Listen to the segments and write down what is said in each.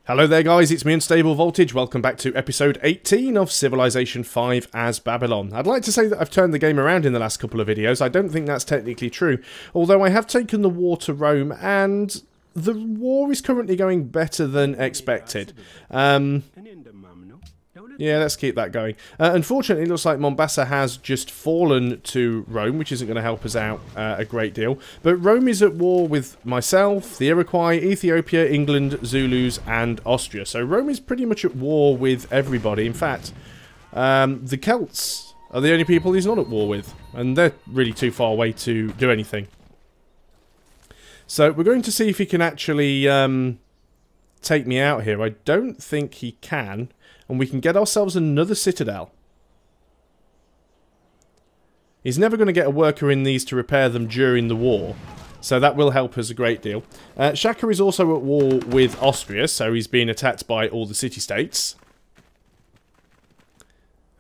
Hello there guys, it's me Unstable Voltage. Welcome back to episode 18 of Civilization 5 as Babylon. I'd like to say that I've turned the game around in the last couple of videos. I don't think that's technically true, although I have taken the war to Rome and the war is currently going better than expected. Yeah, let's keep that going. Unfortunately, it looks like Mombasa has just fallen to Rome, which isn't going to help us out a great deal. But Rome is at war with myself, the Iroquois, Ethiopia, England, Zulus, and Austria. So Rome is pretty much at war with everybody. In fact, the Celts are the only people he's not at war with. And they're really too far away to do anything. So we're going to see if he can actually take me out here. I don't think he can. And we can get ourselves another citadel. He's never going to get a worker in these to repair them during the war. So that will help us a great deal. Shaka is also at war with Austria. So he's being attacked by all the city-states.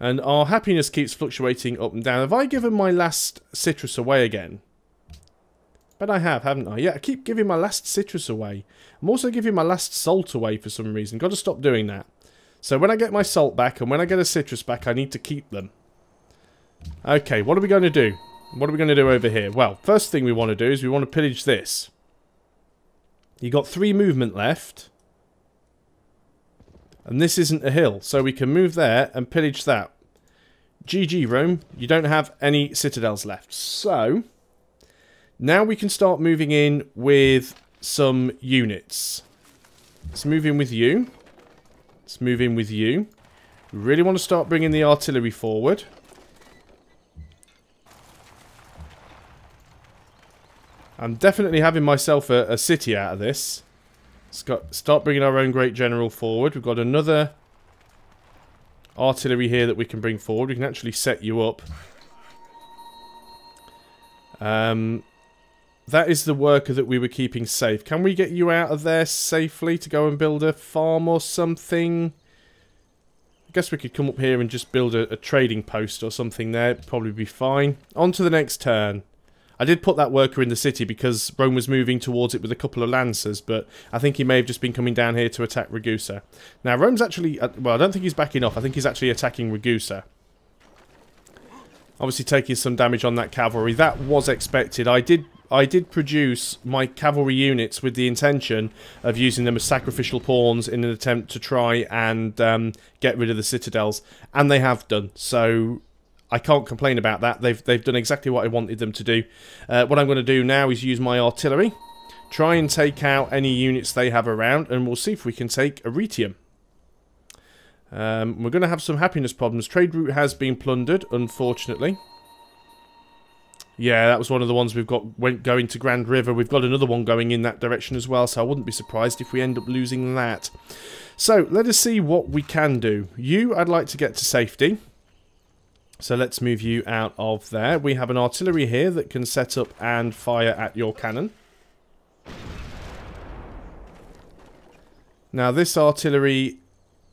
And our happiness keeps fluctuating up and down. Have I given my last citrus away again? But I have, haven't I? Yeah, I keep giving my last citrus away. I'm also giving my last salt away for some reason. Got to stop doing that. So when I get my salt back and when I get a citrus back, I need to keep them. Okay, what are we going to do? What are we going to do over here? Well, first thing we want to do is we want to pillage this. You got 3 movement left. And this isn't a hill, so we can move there and pillage that. GG, Rome. You don't have any citadels left. So, now we can start moving in with some units. Let's move in with you. Let's move in with you. We really want to start bringing the artillery forward. I'm definitely having myself a city out of this. Start bringing our own great general forward. We've got another artillery here that we can bring forward. We can actually set you up. That is the worker that we were keeping safe. Can we get you out of there safely to go and build a farm or something? I guess we could come up here and just build a trading post or something there. It'd probably be fine. On to the next turn. I did put that worker in the city because Rome was moving towards it with a couple of lancers, but I think he may have just been coming down here to attack Ragusa. Now, Rome's actually... well, I don't think he's backing off. I think he's actually attacking Ragusa. Obviously taking some damage on that cavalry. That was expected. I did produce my cavalry units with the intention of using them as sacrificial pawns in an attempt to try and get rid of the citadels, and they have done. So I can't complain about that. They've done exactly what I wanted them to do. What I'm going to do now is use my artillery, try and take out any units they have around, and we'll see if we can take Arretium. We're going to have some happiness problems. Trade route has been plundered, unfortunately. Yeah, that was one of the ones we've got going to Grand River. We've got another one going in that direction as well, so I wouldn't be surprised if we end up losing that. So, let us see what we can do. You, I'd like to get to safety. So let's move you out of there. We have an artillery here that can set up and fire at your cannon. Now, this artillery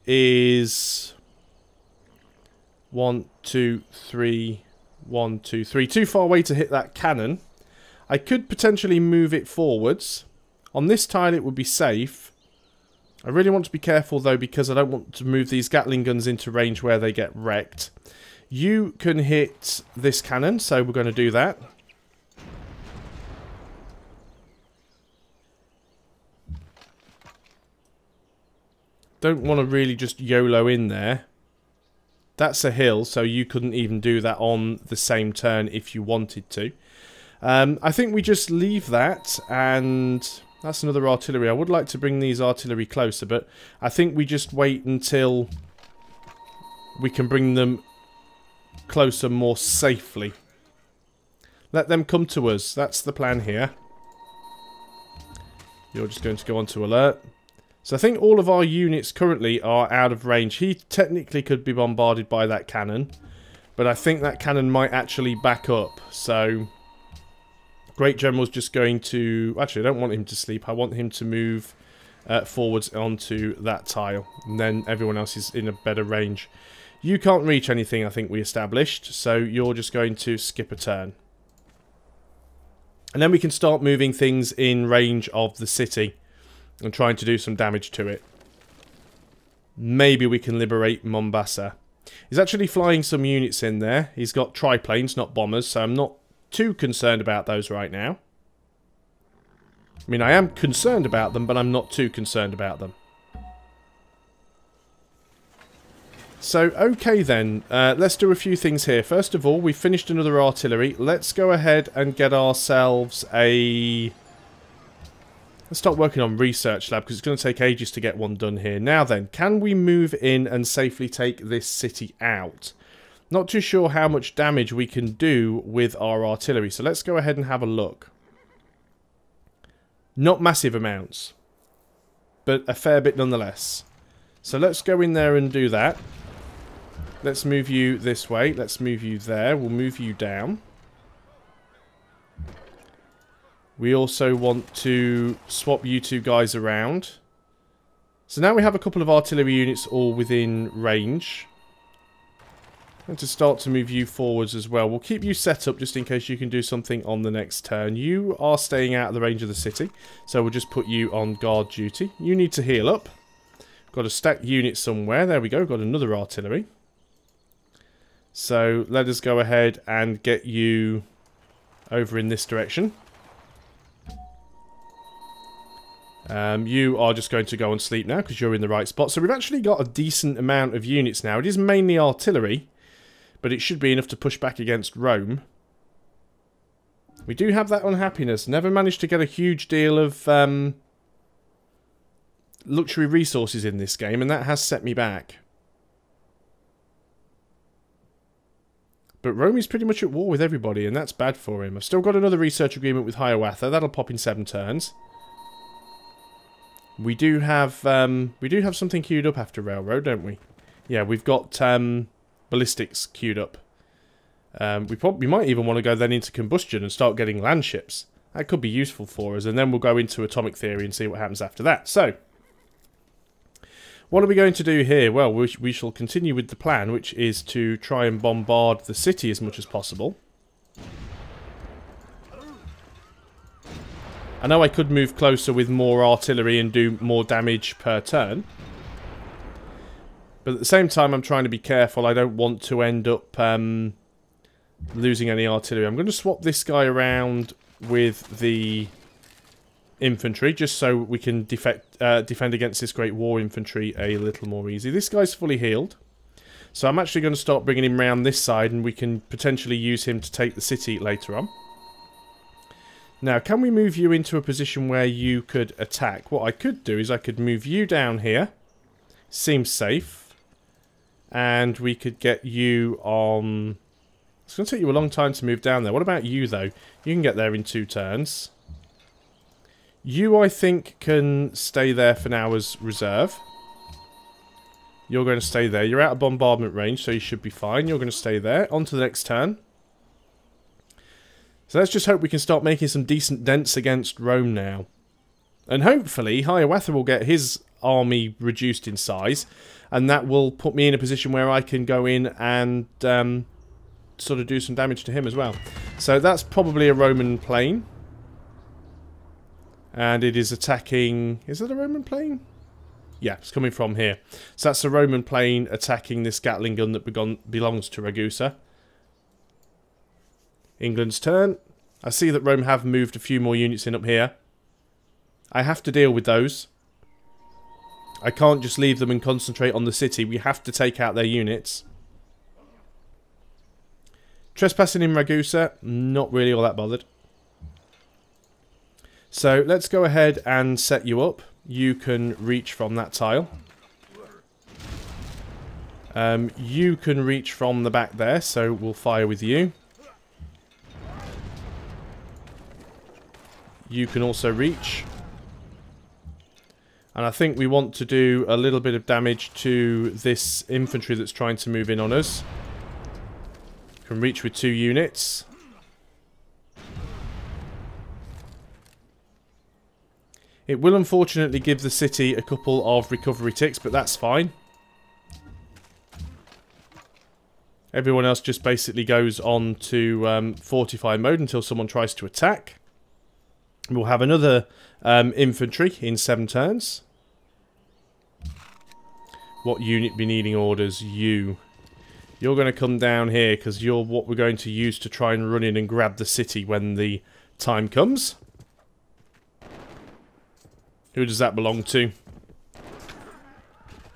is 1, 2, 3... 1, 2, 3. Too far away to hit that cannon. I could potentially move it forwards. On this tile it would be safe. I really want to be careful though because I don't want to move these Gatling guns into range where they get wrecked. You can hit this cannon, so we're going to do that. Don't want to really just YOLO in there. That's a hill, so you couldn't even do that on the same turn if you wanted to. I think we just leave that, and that's another artillery. I would like to bring these artillery closer, but I think we just wait until we can bring them closer more safely. Let them come to us. That's the plan here. You're just going to go on to alert. So I think all of our units currently are out of range. He technically could be bombarded by that cannon, but I think that cannon might actually back up. So Great General's just going to... actually, I don't want him to sleep. I want him to move forwards onto that tile, and then everyone else is in a better range. You can't reach anything, I think we established, so you're just going to skip a turn. And then we can start moving things in range of the city and trying to do some damage to it. maybe we can liberate Mombasa. He's actually flying some units in there. He's got triplanes, not bombers, so I'm not too concerned about those right now. I mean, I am concerned about them, but I'm not too concerned about them. So, okay then, let's do a few things here. First of all, we've finished another artillery. Let's go ahead and get ourselves a... Let's start working on research lab, because it's going to take ages to get one done here. Now then, can we move in and safely take this city out? Not too sure how much damage we can do with our artillery, so let's go ahead and have a look. Not massive amounts, but a fair bit nonetheless. So let's go in there and do that. Let's move you this way. Let's move you there. We'll move you down. We also want to swap you two guys around. So now we have a couple of artillery units all within range. And to start to move you forwards as well. We'll keep you set up just in case you can do something on the next turn. You are staying out of the range of the city, so we'll just put you on guard duty. You need to heal up. Got a stacked unit somewhere. There we go. Got another artillery. So let us go ahead and get you over in this direction. You are just going to go and sleep now because you're in the right spot. So we've actually got a decent amount of units now. It is mainly artillery, but it should be enough to push back against Rome. We do have that unhappiness. Never managed to get a huge deal of luxury resources in this game, and that has set me back. But Rome is pretty much at war with everybody, and that's bad for him. I've still got another research agreement with Hiawatha. That'll pop in 7 turns. We do have something queued up after railroad, don't we? Yeah, we've got ballistics queued up. We might even want to go then into combustion and start getting land ships. That could be useful for us, and then we'll go into atomic theory and see what happens after that. So, what are we going to do here? Well, we shall continue with the plan, which is to try and bombard the city as much as possible. I know I could move closer with more artillery and do more damage per turn. But at the same time, I'm trying to be careful. I don't want to end up losing any artillery. I'm going to swap this guy around with the infantry, just so we can defend against this Great War infantry a little more easy. This guy's fully healed. So I'm actually going to start bringing him around this side, and we can potentially use him to take the city later on. Now, can we move you into a position where you could attack? What I could do is I could move you down here. Seems safe. And we could get you on... It's going to take you a long time to move down there. What about you, though? You can get there in 2 turns. You, I think, can stay there for now as reserve. You're going to stay there. You're out of bombardment range, so you should be fine. You're going to stay there. On to the next turn. So let's just hope we can start making some decent dents against Rome now. And hopefully Hiawatha will get his army reduced in size, and that will put me in a position where I can go in and sort of do some damage to him as well. So that's probably a Roman plane. And it is attacking... Is it a Roman plane? Yeah, it's coming from here. So that's a Roman plane attacking this Gatling gun that belongs to Ragusa. England's turn. I see that Rome have moved a few more units in up here. I have to deal with those. I can't just leave them and concentrate on the city. We have to take out their units. Trespassing in Ragusa, not really all that bothered. So let's go ahead and set you up. You can reach from that tile. You can reach from the back there, so we'll fire with you. You can also reach. And I think we want to do a little bit of damage to this infantry that's trying to move in on us. Can reach with 2 units. It will unfortunately give the city a couple of recovery ticks, but that's fine. Everyone else just basically goes on to fortify mode until someone tries to attack. We'll have another infantry in 7 turns. What unit be needing orders? You. You're going to come down here because you're what we're going to use to try and run in and grab the city when the time comes. Who does that belong to?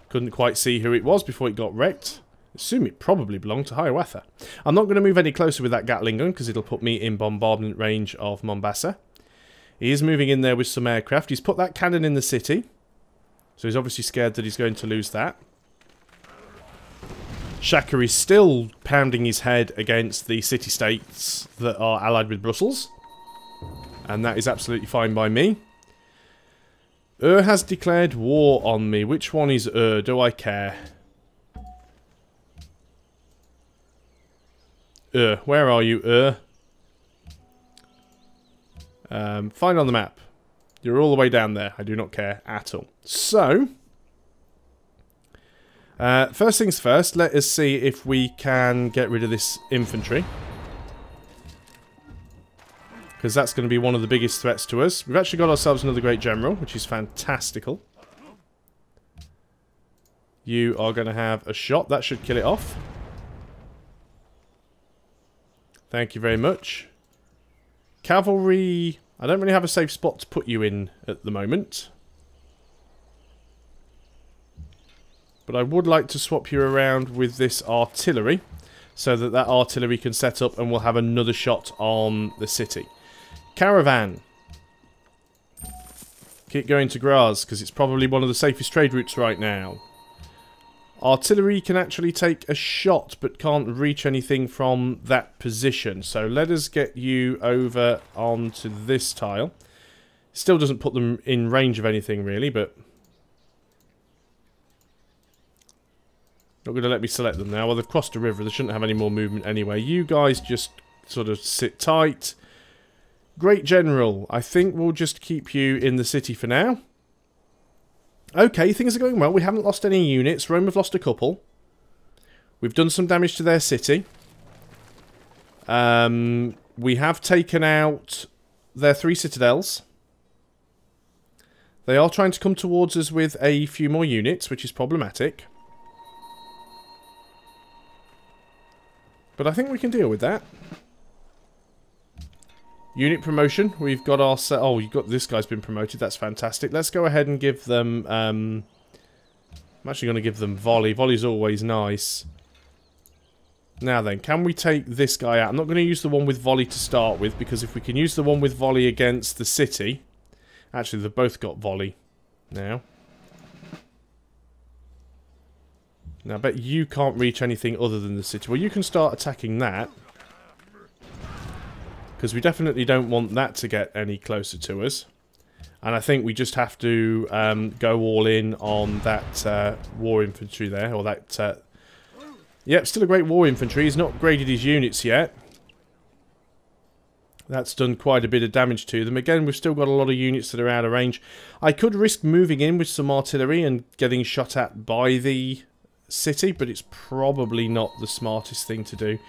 Couldn't quite see who it was before it got wrecked. Assume it probably belonged to Hiawatha. I'm not going to move any closer with that Gatling gun because it'll put me in bombardment range of Mombasa. He is moving in there with some aircraft. He's put that cannon in the city. So he's obviously scared that he's going to lose that. Shaka is still pounding his head against the city-states that are allied with Brussels. And that is absolutely fine by me. Has declared war on me. Which one is Do I care? Where are you, Find on the map. You're all the way down there. I do not care at all. So, first things first, let us see if we can get rid of this infantry. Because that's going to be one of the biggest threats to us. We've actually got ourselves another great general, which is fantastical. You are going to have a shot. That should kill it off. Thank you very much. Cavalry, I don't really have a safe spot to put you in at the moment. But I would like to swap you around with this artillery, so that that artillery can set up and we'll have another shot on the city. Caravan. Keep going to Graz, because it's probably one of the safest trade routes right now. Artillery can actually take a shot, but can't reach anything from that position. So let us get you over onto this tile. Still doesn't put them in range of anything, really, but... not going to let me select them now. Well, they've crossed the river. They shouldn't have any more movement anyway. You guys just sort of sit tight. Great General. I think we'll just keep you in the city for now. Okay, things are going well. We haven't lost any units. Rome have lost a couple. We've done some damage to their city. We have taken out their 3 citadels. They are trying to come towards us with a few more units, which is problematic. But I think we can deal with that. Unit promotion. We've got our... oh, you've got this guy's been promoted. That's fantastic. Let's go ahead and give them... I'm actually going to give them volley. Volley's always nice. Now then, can we take this guy out? I'm not going to use the one with volley to start with, because if we can use the one with volley against the city... actually, they've both got volley now. Now, I bet you can't reach anything other than the city. Well, you can start attacking that. Because we definitely don't want that to get any closer to us. And I think we just have to go all in on that war infantry there. Or that... yep, still a great war infantry. He's not graded his units yet. That's done quite a bit of damage to them. Again, we've still got a lot of units that are out of range. I could risk moving in with some artillery and getting shot at by the city, but it's probably not the smartest thing to do.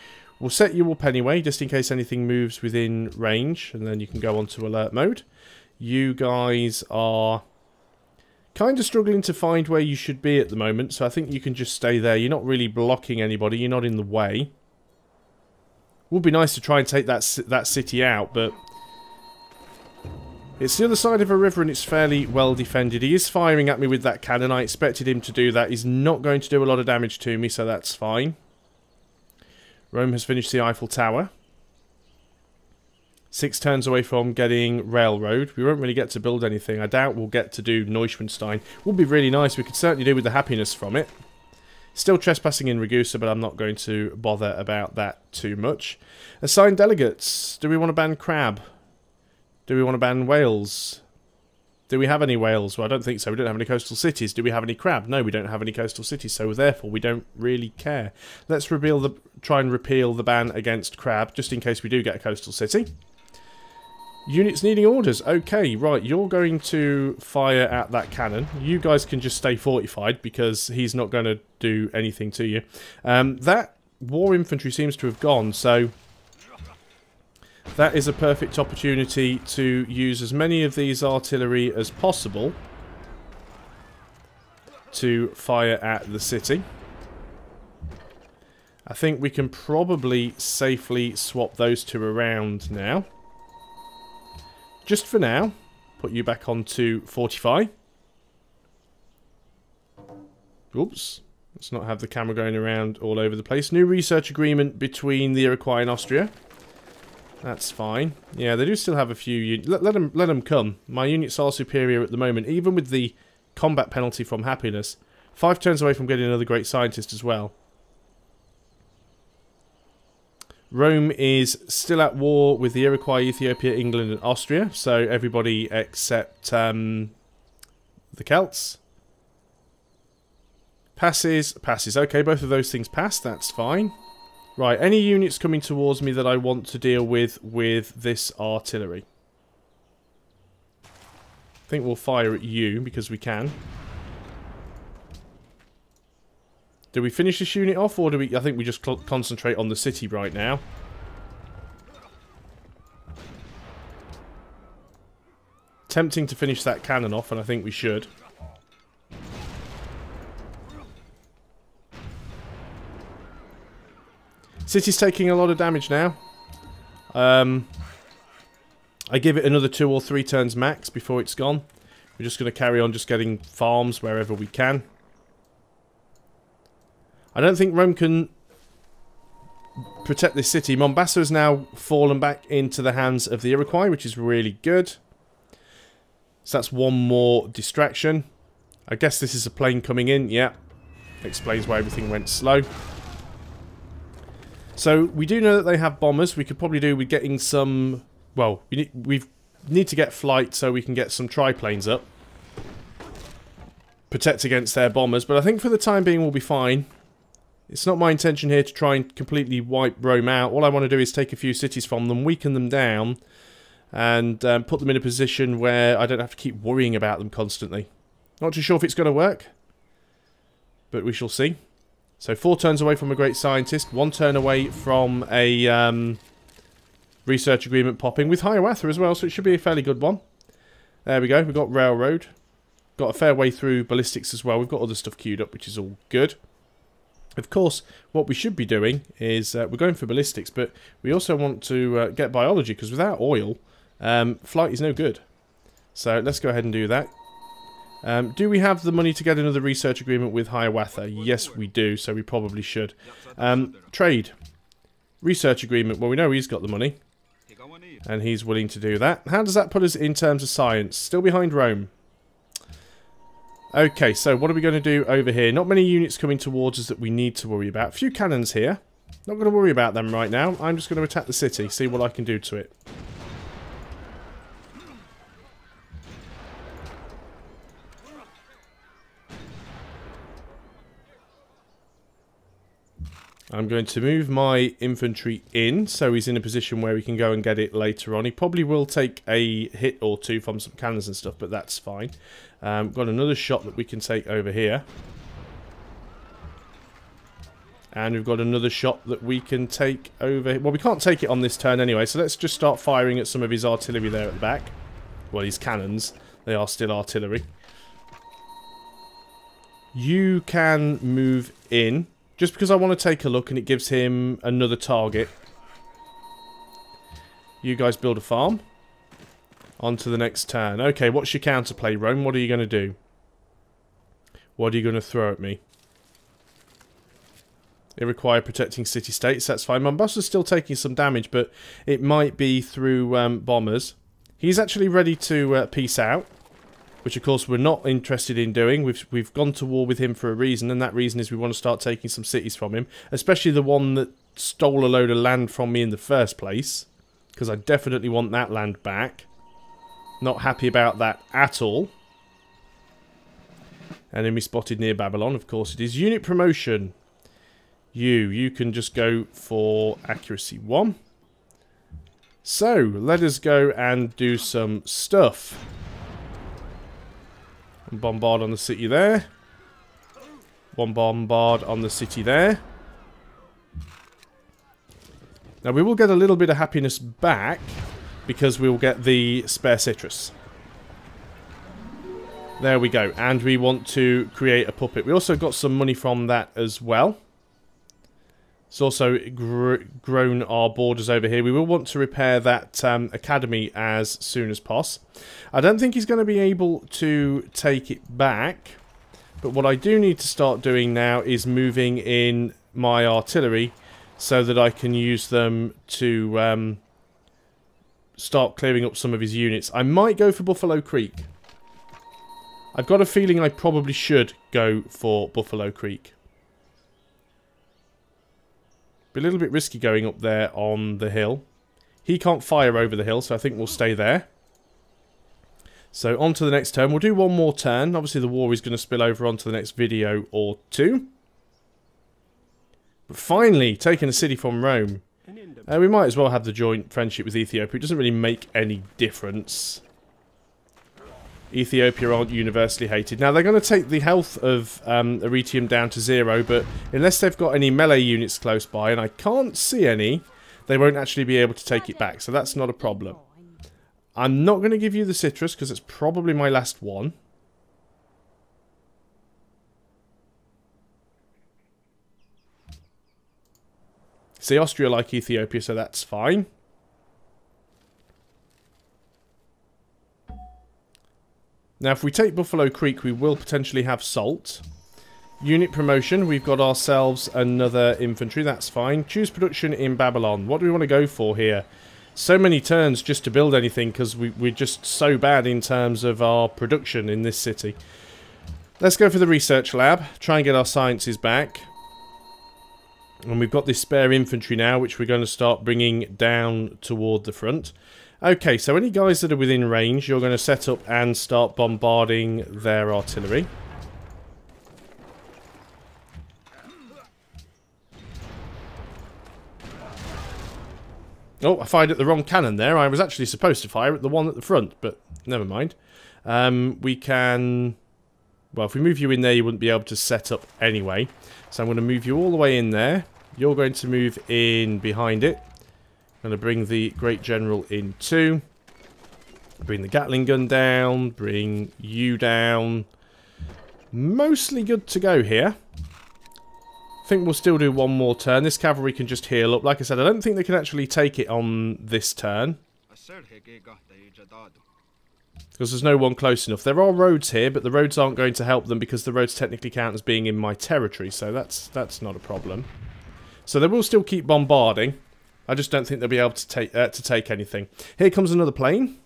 We'll set you up anyway, just in case anything moves within range, and then you can go on to alert mode. You guys are kind of struggling to find where you should be at the moment, so I think you can just stay there. You're not really blocking anybody, you're not in the way. Would be nice to try and take that city out, but it's the other side of a river and it's fairly well defended. He is firing at me with that cannon. I expected him to do that. He's not going to do a lot of damage to me, so that's fine. Rome has finished the Eiffel Tower. 6 turns away from getting railroad. We won't really get to build anything. I doubt we'll get to do Neuschwanstein. Would be really nice. We could certainly do with the happiness from it. Still trespassing in Ragusa, but I'm not going to bother about that too much. Assign delegates. Do we want to ban crab? Do we want to ban whales? Do we have any whales? Well, I don't think so. We don't have any coastal cities. Do we have any crab? No, we don't have any coastal cities, so therefore we don't really care. Let's try and repeal the ban against crab, just in case we do get a coastal city. Units needing orders. Okay, right, you're going to fire at that cannon. You guys can just stay fortified, because he's not going to do anything to you. That war infantry seems to have gone, so... that is a perfect opportunity to use as many of these artillery as possible to fire at the city. I think we can probably safely swap those two around now. Just for now, put you back onto Fortify. Oops. Let's not have the camera going around all over the place. New research agreement between the Iroquois and Austria. That's fine. Yeah, they do still have a few units. Let them come. My units are superior at the moment, even with the combat penalty from happiness. 5 turns away from getting another great scientist as well. Rome is still at war with the Iroquois, Ethiopia, England and Austria. So everybody except the Celts. Passes. Okay, both of those things pass. That's fine. Right, any units coming towards me that I want to deal with this artillery? I think we'll fire at you because we can. Do we finish this unit off, or do we? I think we just concentrate on the city right now. Tempting to finish that cannon off, and I think we should. City's taking a lot of damage now. I give it another 2 or 3 turns max before it's gone. We're just going to carry on just getting farms wherever we can. I don't think Rome can protect this city. Mombasa has now fallen back into the hands of the Iroquois, which is really good. So that's one more distraction. I guess this is a plane coming in. Yeah. Explains why everything went slow. So, we do know that they have bombers. We could probably do with getting some... Well, we need to get flight so we can get some triplanes up. Protect against their bombers. But I think for the time being we'll be fine. It's not my intention here to try and completely wipe Rome out. All I want to do is take a few cities from them, weaken them down, and put them in a position where I don't have to keep worrying about them constantly. Not too sure if it's going to work. But we shall see. So 4 turns away from a great scientist, 1 turn away from a research agreement popping with Hiawatha as well, so it should be a fairly good one. There we go, we've got railroad. Got a fair way through ballistics as well. We've got other stuff queued up, which is all good. Of course, what we should be doing is, we're going for ballistics, but we also want to get biology, because without oil, flight is no good. So let's go ahead and do that. Do we have the money to get another research agreement with Hiawatha? Yes, we do, so we probably should. Trade. Research agreement. Well, we know he's got the money. And he's willing to do that. How does that put us in terms of science? Still behind Rome. Okay, so what are we going to do over here? Not many units coming towards us that we need to worry about. A few cannons here. Not going to worry about them right now. I'm just going to attack the city, see what I can do to it. I'm going to move my infantry in, so he's in a position where he can go and get it later on. He probably will take a hit or two from some cannons and stuff, but that's fine. Got another shot that we can take over here. And we've got another shot that we can take over... Well, we can't take it on this turn anyway, so let's just start firing at some of his artillery there at the back. Well, his cannons. They are still artillery. You can move in. Just because I want to take a look and it gives him another target. You guys build a farm. On to the next turn. Okay, what's your counterplay, Rome? What are you going to do? What are you going to throw at me? It requires protecting city-states. That's fine. Mombasa's still taking some damage, but it might be through bombers. He's actually ready to peace out. Which, of course, we're not interested in doing. We've gone to war with him for a reason, and that reason is we want to start taking some cities from him. Especially the one that stole a load of land from me in the first place. Because I definitely want that land back. Not happy about that at all. Enemy spotted near Babylon, of course it is. Unit promotion. You can just go for accuracy 1. So, let us go and do some stuff. Bombard on the city there. One bombard on the city there. Now we will get a little bit of happiness back because we will get the spare citrus. There we go. And we want to create a puppet. We also got some money from that as well. It's also grown our borders over here. We will want to repair that academy as soon as possible. I don't think he's going to be able to take it back. But what I do need to start doing now is moving in my artillery so that I can use them to start clearing up some of his units. I might go for Buffalo Creek. I've got a feeling I probably should go for Buffalo Creek. Be a little bit risky going up there on the hill. He can't fire over the hill, so I think we'll stay there. So on to the next turn. We'll do one more turn. Obviously the war is going to spill over onto the next video or two. But finally, taking a city from Rome. We might as well have the joint friendship with Ethiopia. It doesn't really make any difference. Ethiopia aren't universally hated. Now, they're going to take the health of Arretium down to 0, but unless they've got any melee units close by, and I can't see any, they won't actually be able to take it back, so that's not a problem. I'm not going to give you the citrus, because it's probably my last one. See, Austria like Ethiopia, so that's fine. Now, if we take Buffalo Creek, we will potentially have salt. Unit promotion, we've got ourselves another infantry, that's fine. Choose production in Babylon. What do we want to go for here? So many turns just to build anything, because we're just so bad in terms of our production in this city. Let's go for the research lab, try and get our sciences back. And we've got this spare infantry now, which we're going to start bringing down toward the front. Okay, so any guys that are within range, you're going to set up and start bombarding their artillery. Oh, I fired at the wrong cannon there. I was actually supposed to fire at the one at the front, but never mind. We can... Well, if we move you in there, you wouldn't be able to set up anyway. So I'm going to move you all the way in there. You're going to move in behind it. I'm going to bring the Great General in too. Bring the Gatling gun down. Bring you down. Mostly good to go here. I think we'll still do one more turn. This cavalry can just heal up. Like I said, I don't think they can actually take it on this turn. Because there's no one close enough. There are roads here, but the roads aren't going to help them because the roads technically count as being in my territory. So that's not a problem. So they will still keep bombarding. I just don't think they'll be able to take anything. Here comes another plane.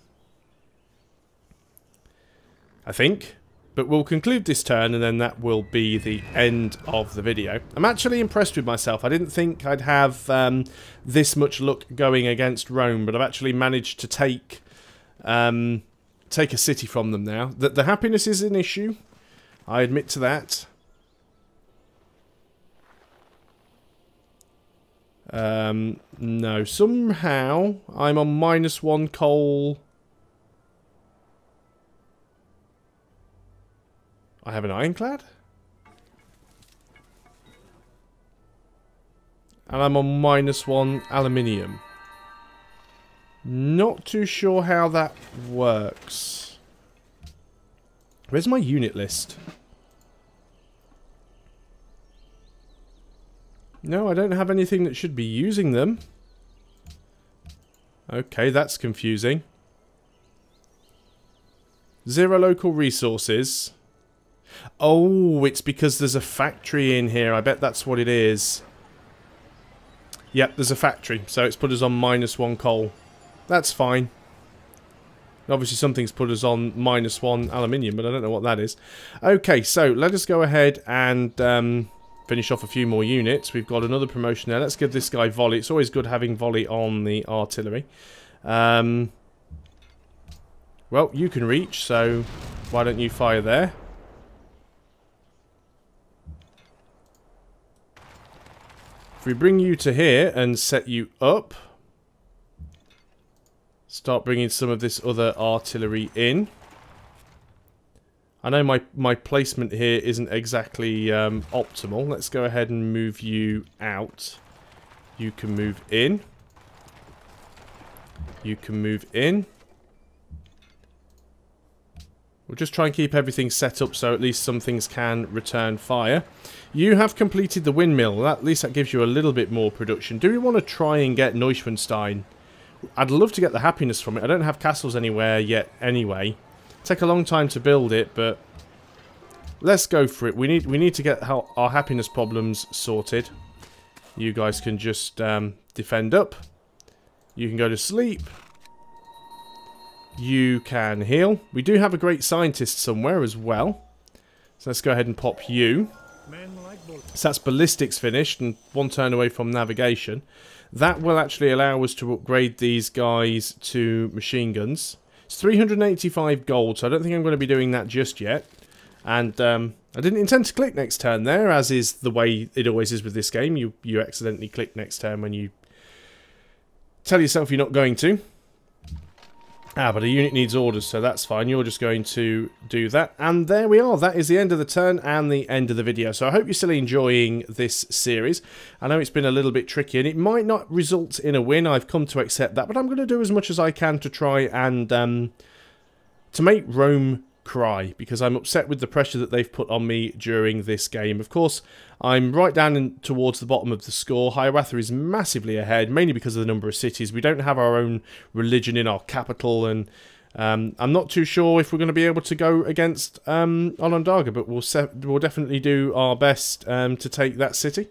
I think. But we'll conclude this turn and then that will be the end of the video. I'm actually impressed with myself. I didn't think I'd have this much luck going against Rome, but I've actually managed to take a city from them now. The happiness is an issue. I admit to that. No, somehow I'm on -1 coal. I have an ironclad? And I'm on -1 aluminium. Not too sure how that works. Where's my unit list? No, I don't have anything that should be using them. Okay, that's confusing. 0 local resources. Oh, it's because there's a factory in here. I bet that's what it is. Yep, there's a factory. So it's put us on -1 coal. That's fine. Obviously something's put us on -1 aluminium, but I don't know what that is. Okay, so let us go ahead and finish off a few more units. We've got another promotion there. Let's give this guy volley. It's always good having volley on the artillery. Well, you can reach, so why don't you fire there? If we bring you to here and set you up, start bringing some of this other artillery in. I know my placement here isn't exactly optimal. Let's go ahead and move you out. You can move in. You can move in. We'll just try and keep everything set up so at least some things can return fire. You have completed the windmill. At least that gives you a little bit more production. Do we want to try and get Neuschwanstein? I'd love to get the happiness from it. I don't have castles anywhere yet anyway. Take a long time to build it, but let's go for it. We need to get our happiness problems sorted. You guys can just defend up. You can go to sleep. You can heal. We do have a great scientist somewhere as well. So let's go ahead and pop you. So that's ballistics finished and 1 turn away from navigation. That will actually allow us to upgrade these guys to machine guns. It's 385 gold, so I don't think I'm going to be doing that just yet. And I didn't intend to click next turn there, as is the way it always is with this game. You accidentally click next turn when you tell yourself you're not going to. But a unit needs orders, so that's fine. You're just going to do that. And there we are. That is the end of the turn and the end of the video. So I hope you're still enjoying this series. I know it's been a little bit tricky, and it might not result in a win. I've come to accept that. But I'm going to do as much as I can to try and to make Rome cry, because I'm upset with the pressure that they've put on me during this game. Of course, I'm right down towards the bottom of the score. Hiawatha is massively ahead, mainly because of the number of cities. We don't have our own religion in our capital, and I'm not too sure if we're going to be able to go against Onondaga, but we'll definitely do our best to take that city.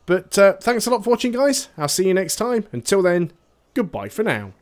But thanks a lot for watching, guys. I'll see you next time. Until then, goodbye for now.